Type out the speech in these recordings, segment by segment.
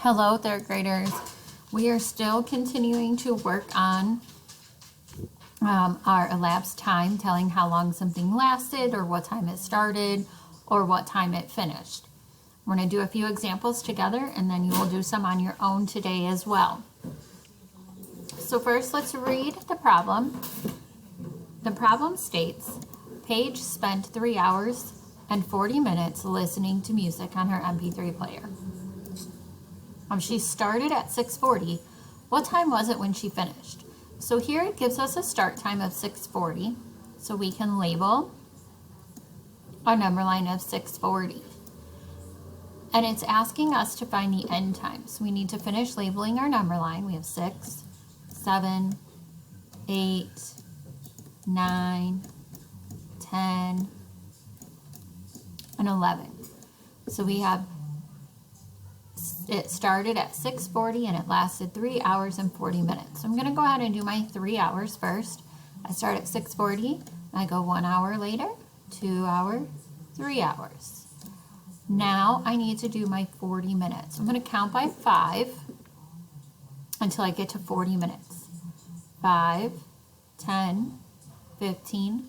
Hello, third graders. We are still continuing to work on our elapsed time, telling how long something lasted or what time it started or what time it finished. We're going to do a few examples together and then you will do some on your own today as well. So first, let's read the problem. The problem states, Paige spent 3 hours and 40 minutes listening to music on her MP3 player. She started at 6:40. What time was it when she finished? So here it gives us a start time of 6:40. So we can label our number line of 6:40. And it's asking us to find the end time. So we need to finish labeling our number line. We have 6, 7, 8, 9, 10, and 11. So we have it started at 6:40 and it lasted 3 hours and 40 minutes. So I'm going to go ahead and do my 3 hours first. I start at 6:40. I go 1 hour later, 2 hours, 3 hours. Now I need to do my 40 minutes. I'm going to count by 5 until I get to 40 minutes. 5, 10, 15,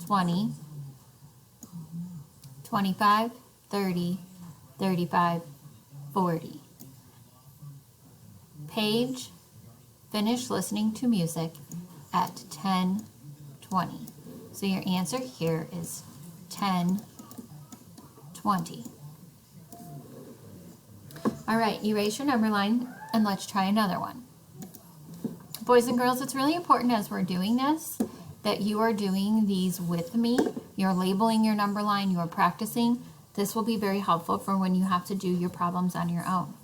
20, 25, 30, 35, 40. Paige finished listening to music at 10:20. So your answer here is 10:20. All right, erase your number line and let's try another one. Boys and girls, it's really important as we're doing this that you are doing these with me. You're labeling your number line, you're practicing. This will be very helpful for when you have to do your problems on your own.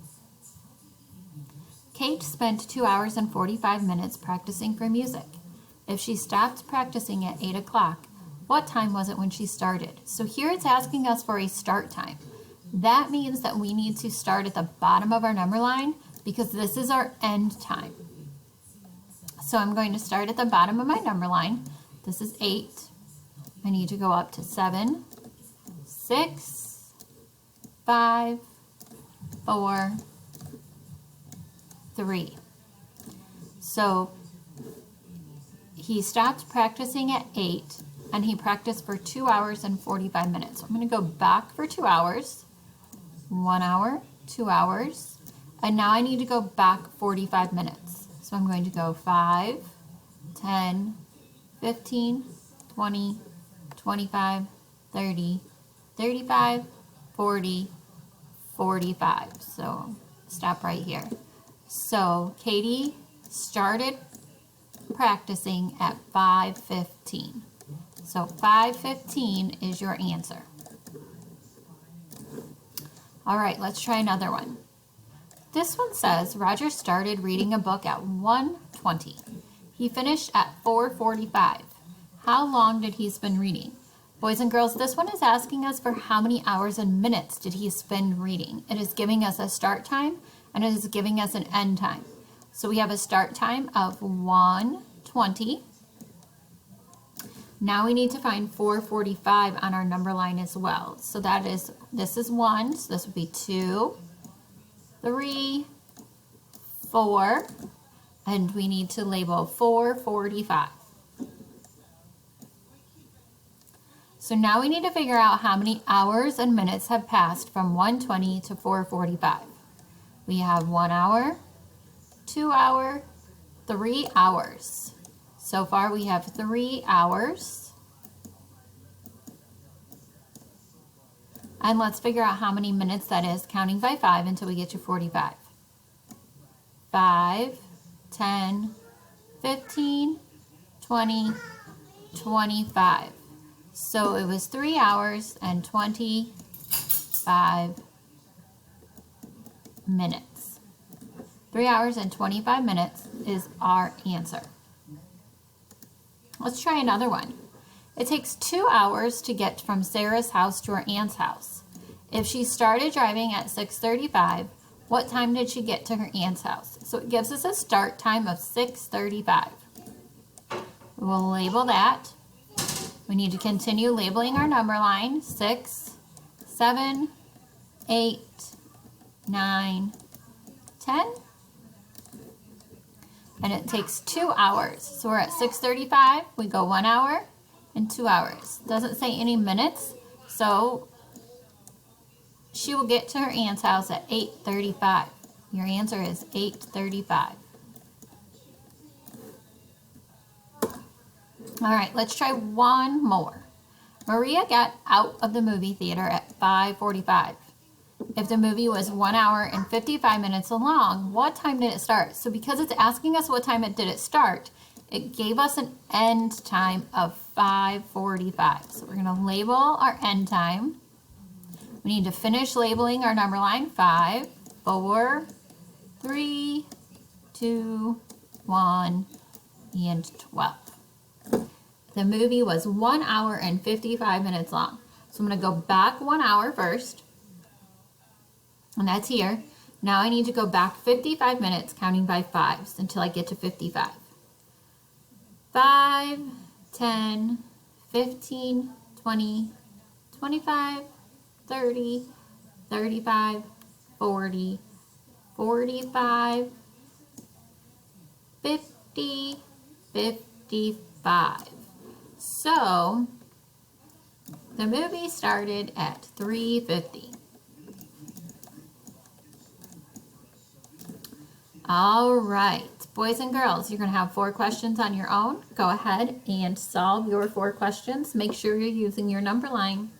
Kate spent 2 hours and 45 minutes practicing for music. If she stopped practicing at 8 o'clock, what time was it when she started? So here it's asking us for a start time. That means that we need to start at the bottom of our number line because this is our end time. So I'm going to start at the bottom of my number line. This is 8. I need to go up to 7, 6, 5, 4, 3. So he stopped practicing at 8 and he practiced for 2 hours and 45 minutes. So I'm going to go back for 2 hours, 1 hour, 2 hours, and now I need to go back 45 minutes. So I'm going to go 5, 10, 15, 20, 25, 30, 35, 40, 45. So stop right here. So Katie started practicing at 5:15. So 5:15 is your answer. All right, let's try another one. This one says Roger started reading a book at 1:20. He finished at 4:45. How long did he spend reading? Boys and girls, this one is asking us for how many hours and minutes did he spend reading. It is giving us a start time and it is giving us an end time. So we have a start time of 1:20. Now we need to find 4:45 on our number line as well. So this is 1, so this would be 2, 3, 4, and we need to label 4:45. So now we need to figure out how many hours and minutes have passed from 1:20 to 4:45. We have 1 hour, 2 hour, 3 hours. So far we have 3 hours. And let's figure out how many minutes that is, counting by 5 until we get to 45. 5, 10, 15, 20, 25. So it was 3 hours and 25 minutes. 3 hours and 25 minutes is our answer. Let's try another one. It takes 2 hours to get from Sarah's house to her aunt's house. If she started driving at 6:35, what time did she get to her aunt's house? So it gives us a start time of 6:35. We'll label that. We need to continue labeling our number line, 6, 7, 8, 9, 10. And it takes 2 hours. So we're at 6:35. We go 1 hour and 2 hours. Doesn't say any minutes. So she will get to her aunt's house at 8:35. Your answer is 8:35. All right, let's try one more. Maria got out of the movie theater at 5:45. If the movie was 1 hour and 55 minutes long, what time did it start? So because it's asking us what time did it start, it gave us an end time of 5:45. So we're going to label our end time. We need to finish labeling our number line. 5, 4, 3, 2, 1, and 12. The movie was 1 hour and 55 minutes long. So I'm going to go back 1 hour first. And that's here. Now I need to go back 55 minutes, counting by 5s until I get to 55. 5, 10, 15, 20, 25, 30, 35, 40, 45, 50, 55. So the movie started at 3:50. All right, boys and girls, you're going to have 4 questions on your own. Go ahead and solve your 4 questions. Make sure you're using your number line.